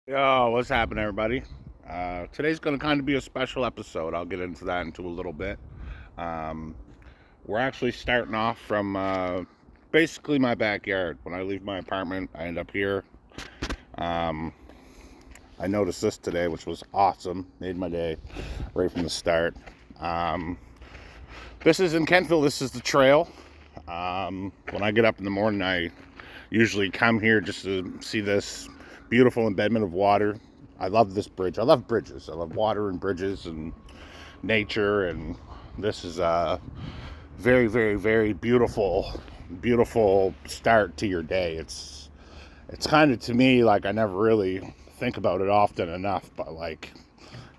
Yo, what's happening, everybody? Today's going to kind of be a special episode. I'll get into that into a little bit. Um, we're actually starting off from basically my backyard. When I leave my apartment, I end up here. Um, I noticed this today, which was awesome. Made my day right from the start. Um, this is in Kentville. This is the trail. When I get up in the morning, I usually come here just to see this beautiful embedment of water. I love this bridge. I love bridges. I love water and bridges and nature. And this is a very, very, very beautiful, beautiful start to your day. It's kind of, to me, like, I never really think about it often enough. But like,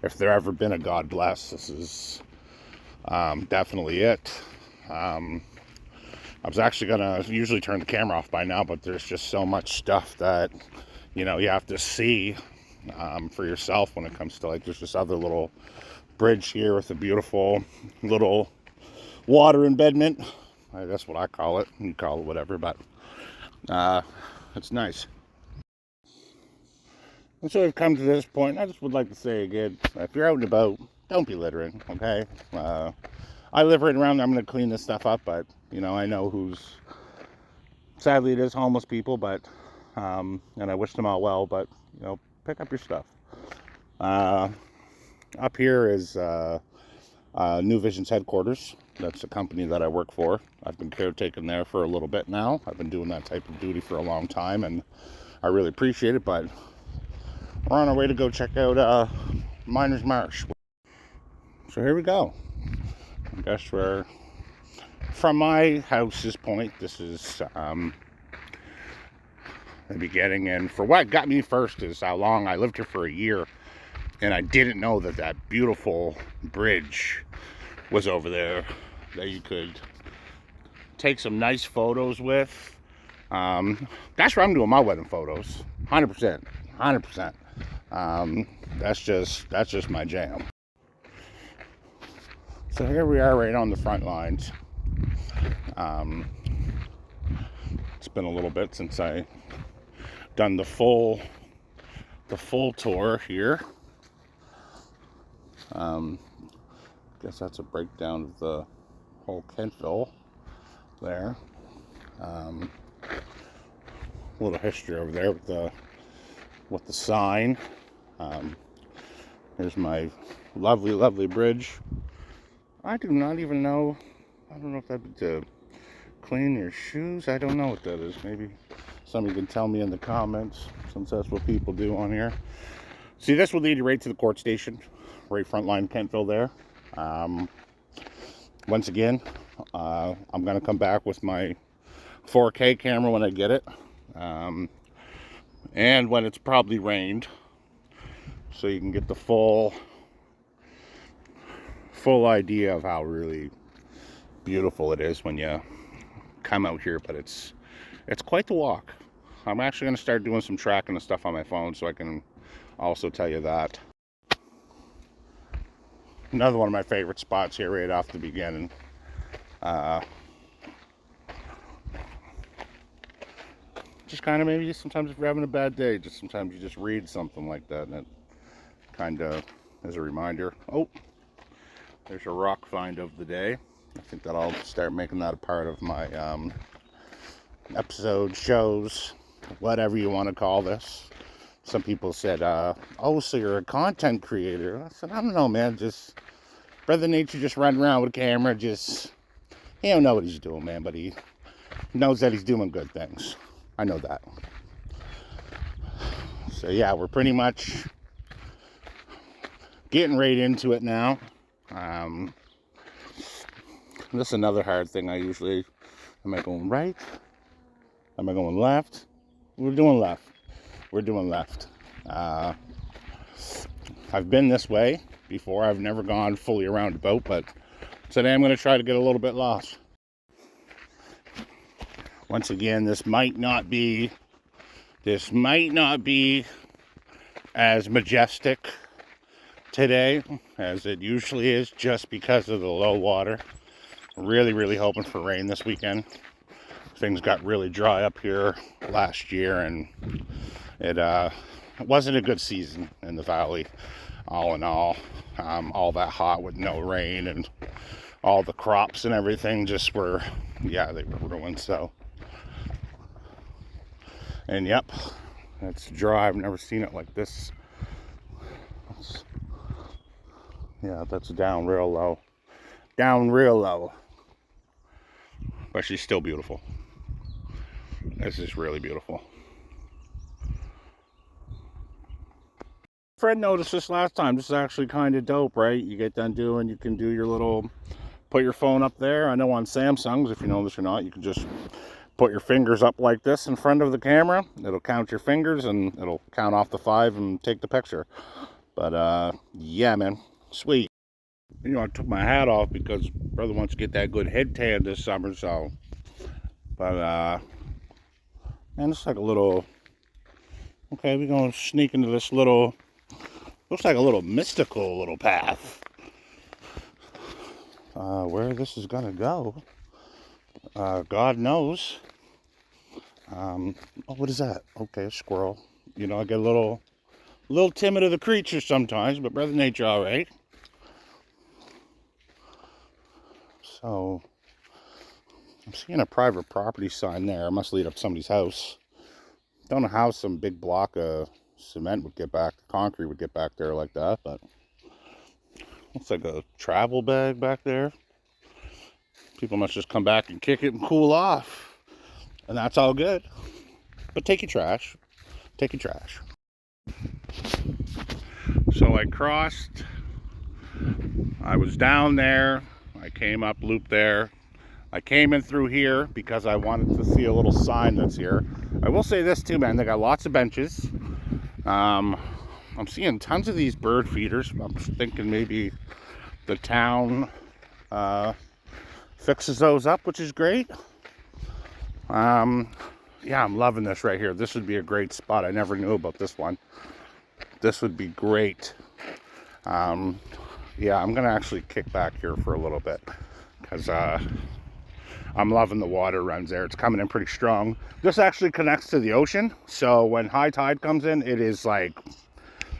if there ever been a God bless, this is definitely it. I was actually gonna usually turn the camera off by now, but there's just so much stuff that you have to see for yourself when it comes to, like, there's this other little bridge here with a beautiful little water embedment. That's what I call it. You call it whatever, but it's nice. And so we've come to this point. I just would like to say again, if you're out and about, don't be littering, okay? I live right around there. I'm going to clean this stuff up, but, I know who's, sadly it is homeless people, but, and I wish them all well, but, pick up your stuff. Up here is New Vision's headquarters. That's a company that I work for. I've been caretaking there for a little bit now. I've been doing that type of duty for a long time, and I really appreciate it, but we're on our way to go check out Miner's Marsh. So here we go. I guess we're, from my house's point, this is the beginning. And for what got me first is how long I lived here for a year, and I didn't know that beautiful bridge was over there that you could take some nice photos with. That's where I'm doing my wedding photos, 100%. That's just my jam. So here we are right on the front lines. It's been a little bit since I done the full tour here. Guess that's a breakdown of the whole Kentville there. A little history over there with the sign. Here's my lovely bridge. I do not even know. I don't know if that'd be to clean your shoes. I don't know what that is. Maybe somebody can tell me in the comments, since that's what people do on here. See, this will lead you right to the court station, right front line Kentville there. Once again, I'm going to come back with my 4K camera when I get it. And when it's probably rained, so you can get the full idea of how really beautiful it is when you come out here. But it's quite the walk. I'm actually going to start doing some tracking and stuff on my phone, so I can also tell you that. Another one of my favorite spots here right off the beginning. Just kind of, maybe sometimes if you're having a bad day, sometimes you just read something like that, and it kind of is a reminder. Oh, there's a rock find of the day. I think that I'll start making that a part of my episode, shows, whatever you want to call this. Some people said, oh, so you're a content creator. I said, I don't know, man. Just Brother Nature just running around with a camera. He don't know what he's doing, man, but he knows that he's doing good things. I know that. So yeah, we're pretty much getting right into it now. This is another hard thing. I usually, am I going right? Am I going left? We're doing left. I've been this way before. I've never gone fully around the boat, but today I'm going to try to get a little bit lost. Once again, this might not be as majestic today as it usually is, just because of the low water. Really hoping for rain this weekend. Things got really dry up here last year, and it it wasn't a good season in the valley, all in all. All that hot with no rain, and all the crops and everything just were, yeah, they were ruined. So, and yep, it's dry. I've never seen it like this. Yeah, that's down real low. Down real low. But she's still beautiful. This is really beautiful. Fred noticed this last time. This is actually kind of dope, right? You get done doing, you can do your little, put your phone up there. I know on Samsungs, if you know this or not, you can just put your fingers up like this in front of the camera. It'll count your fingers and it'll count off the 5 and take the picture. But yeah, man, sweet. You know, I took my hat off because brother wants to get that good head tan this summer. So, but man, it's like a little. Okay, we're gonna sneak into this little. Looks like a little mystical little path. Where this is gonna go, God knows. Oh, what is that? Okay, a squirrel. You know, I get a little timid of the creature sometimes, but brother nature, all right. So, I'm seeing a private property sign there. I must lead up to somebody's house. Don't know how some big block of cement would get back, concrete would get back there like that, but looks like a travel bag back there. People must just come back and kick it and cool off, and that's all good. But take your trash. Take your trash. So I crossed. I was down there. I came up, looped there. I came in through here because I wanted to see a little sign that's here. I will say this too, man. They got lots of benches. I'm seeing tons of these bird feeders. I'm thinking maybe the town fixes those up, which is great. Yeah, I'm loving this right here. This would be a great spot. I never knew about this one. This would be great. Yeah, I'm gonna actually kick back here for a little bit because I'm loving the water runs there. It's coming in pretty strong. This actually connects to the ocean, so when high tide comes in, it is like,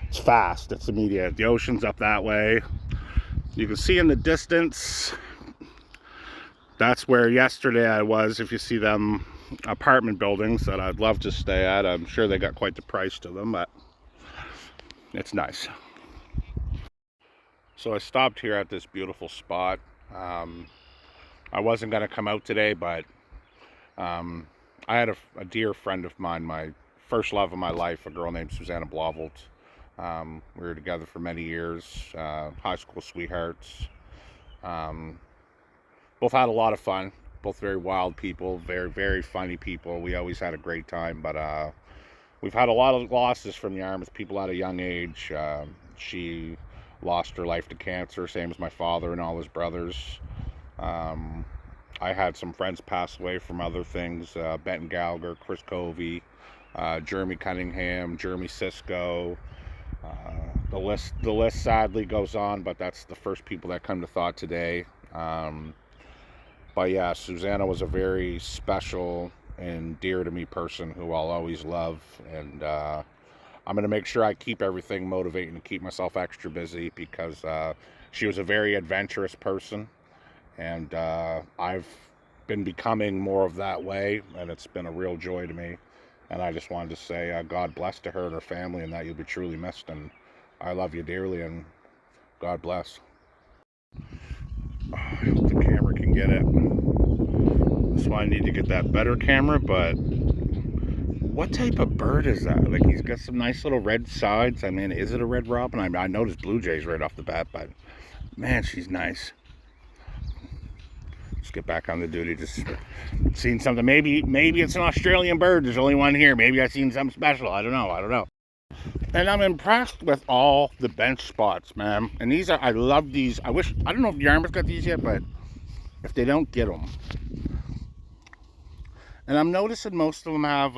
it's fast, it's immediate. The ocean's up that way. You can see in the distance, that's where yesterday I was. If you see them apartment buildings that I'd love to stay at, I'm sure they got quite the price to them, but it's nice. So I stopped here at this beautiful spot. I wasn't going to come out today, but I had a dear friend of mine, my first love of my life, a girl named Susanna Blauvelt. We were together for many years, high school sweethearts. Both had a lot of fun, both very wild people, very, very funny people. We always had a great time, but we've had a lot of losses from the army with people at a young age. She lost her life to cancer, same as my father and all his brothers. I had some friends pass away from other things, Benton Gallagher, Chris Covey, Jeremy Cunningham, Jeremy Sisko. The list sadly goes on, but that's the first people that come to thought today. But yeah, Susanna was a very special and dear to me person who I'll always love, and I'm going to make sure I keep everything motivating and keep myself extra busy because she was a very adventurous person. And I've been becoming more of that way, and it's been a real joy to me. And I just wanted to say God bless to her and her family, and that you'll be truly missed. And I love you dearly, and God bless. I hope the camera can get it. That's why I need to get that better camera, but what type of bird is that? Like, he's got some nice little red sides. I mean, is it a red robin? I mean, I noticed blue jays right off the bat, but man, she's nice. Let's get back on the duty. Just seen something. Maybe it's an Australian bird. There's only one here. Maybe I've seen something special. I don't know. And I'm impressed with all the bench spots, man. And these are, I love these. I don't know if Yarmouth's got these yet, but if they don't, get them. And I'm noticing most of them have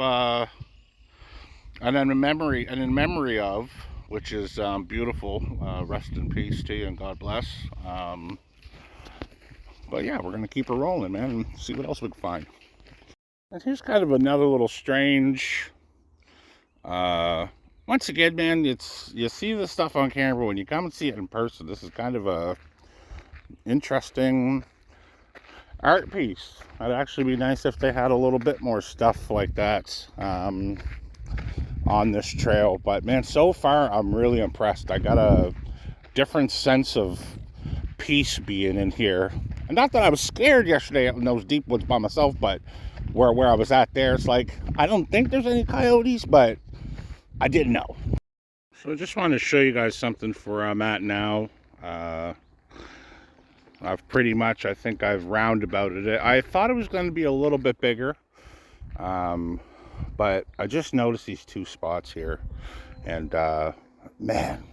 and in memory of, which is beautiful. Rest in peace to you, and God bless. But yeah, we're going to keep her rolling, man, and see what else we can find. And here's kind of another little strange once again, man, you see this stuff on camera. When you come and see it in person, this is kind of a interesting art piece. It'd actually be nice if they had a little bit more stuff like that on this trail. But man, so far I'm really impressed. I got a different sense of peace being in here. And not that I was scared yesterday out in those deep woods by myself, but where I was at there, it's like, I don't think there's any coyotes, but I didn't know. So I just wanted to show you guys something for where I'm at now. I've pretty much, I think I've roundabouted it. I thought it was going to be a little bit bigger, but I just noticed these two spots here, and man,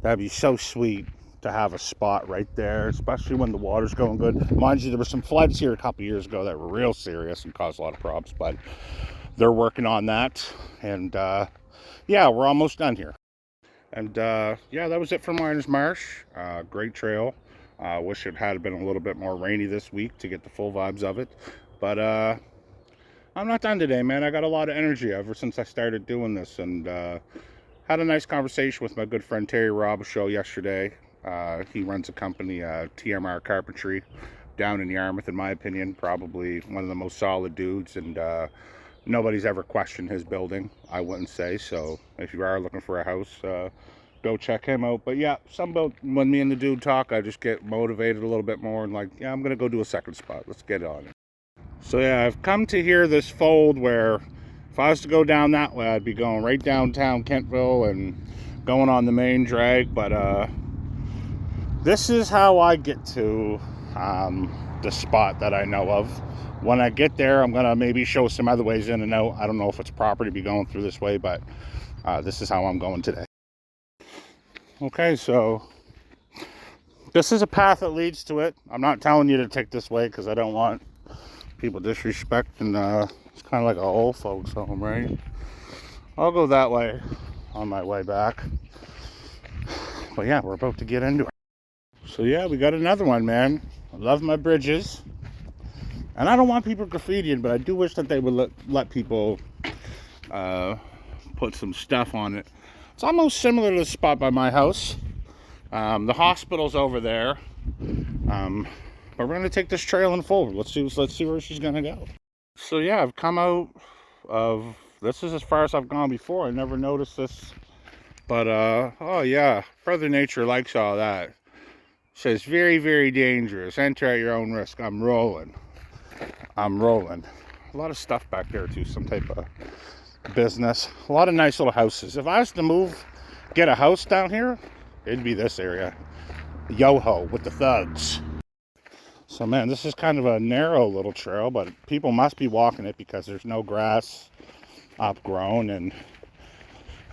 that'd be so sweet to have a spot right there, especially when the water's going good. Mind you, there were some floods here a couple years ago that were real serious and caused a lot of problems, but they're working on that, and yeah, we're almost done here. And yeah, that was it for Myers Marsh. Great trail. Wish it had been a little bit more rainy this week to get the full vibes of it, but I'm not done today, man. I got a lot of energy ever since I started doing this, and had a nice conversation with my good friend Terry Robichaud yesterday. He runs a company, TMR Carpentry, down in Yarmouth, in my opinion. Probably one of the most solid dudes, and nobody's ever questioned his building, I wouldn't say. So if you are looking for a house, go check him out. But yeah, about when me and the dude talk, I just get motivated a little bit more, and like, yeah, I'm gonna go do a second spot. Let's get on it. So yeah, I've come to hear this fold where if I was to go down that way, I'd be going right downtown Kentville and going on the main drag. But this is how I get to the spot that I know of. When I get there, I'm gonna maybe show some other ways in and out. I don't know if it's proper to be going through this way, but this is how I'm going today. Okay, so this is a path that leads to it. I'm not telling you to take this way because I don't want people disrespecting. It's kind of like a old folks home, right? I'll go that way on my way back. But yeah, we're about to get into it. So yeah, we got another one, man. I love my bridges. And I don't want people graffitiing, but I do wish that they would let people put some stuff on it. It's almost similar to the spot by my house. The hospital's over there. But we're going to take this trail and forward. Let's see where she's going to go. So yeah, I've come out of... This is as far as I've gone before. I never noticed this. But, oh yeah, Brother Nature likes all that. It says, very, very dangerous. Enter at your own risk. I'm rolling. A lot of stuff back there too, some type of business. A lot of nice little houses. If I was to get a house down here, it'd be this area. Yoho with the thugs. So man, this is kind of a narrow little trail, but people must be walking it because there's no grass upgrown, and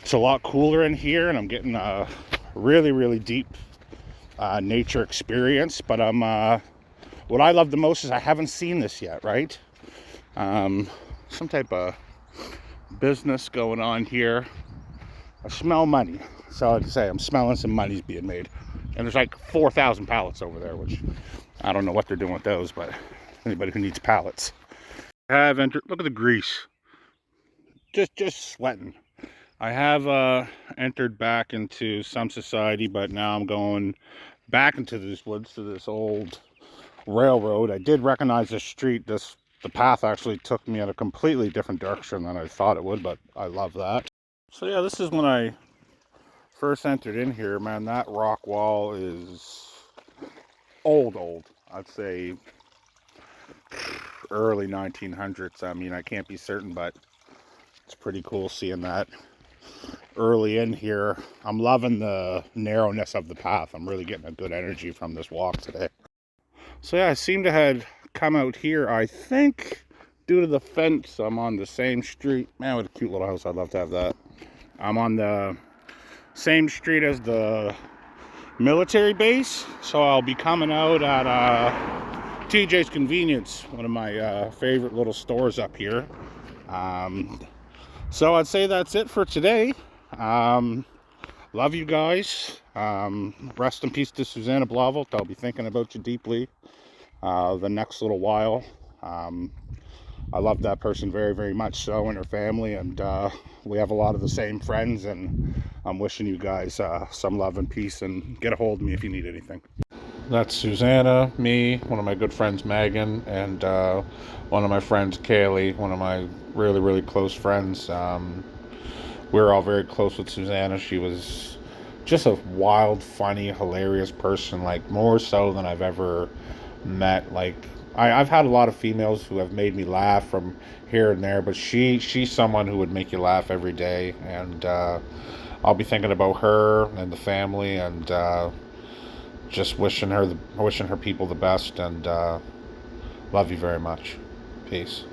it's a lot cooler in here, and I'm getting a really, really deep nature experience. But what I love the most is I haven't seen this yet, right? Some type of business going on here. I smell money. So I'd say I'm smelling some money's being made. And there's like 4,000 pallets over there, which I don't know what they're doing with those, but anybody who needs pallets. I have entered, look at the grease. Just sweating. I have entered back into some society, but now I'm going back into these woods to this old railroad. I did recognize the street. The path actually took me in a completely different direction than I thought it would, but I love that. So yeah, this is when I first entered in here, man. That rock wall is old. I'd say early 1900s. I mean, I can't be certain, but it's pretty cool seeing that early in here. I'm loving the narrowness of the path. I'm really getting a good energy from this walk today. So yeah, I seem to have come out here, I think, due to the fence. I'm on the same street. Man, what a cute little house. I'd love to have that. I'm on the same street as the military base, so I'll be coming out at TJ's Convenience, one of my favorite little stores up here. So I'd say that's it for today. Love you guys. Rest in peace to Susanna Blauvelt. I'll be thinking about you deeply the next little while. I love that person very, very much so, and her family, and we have a lot of the same friends, and I'm wishing you guys some love and peace, and get a hold of me if you need anything. That's Susanna, me, one of my good friends Megan, and one of my friends Kaylee, one of my really, really close friends. We're all very close with Susanna. She was just a wild, funny, hilarious person, like more so than I've ever met. Like I've had a lot of females who have made me laugh from here and there, but she's someone who would make you laugh every day, and I'll be thinking about her and the family, and just wishing her people the best, and love you very much. Peace.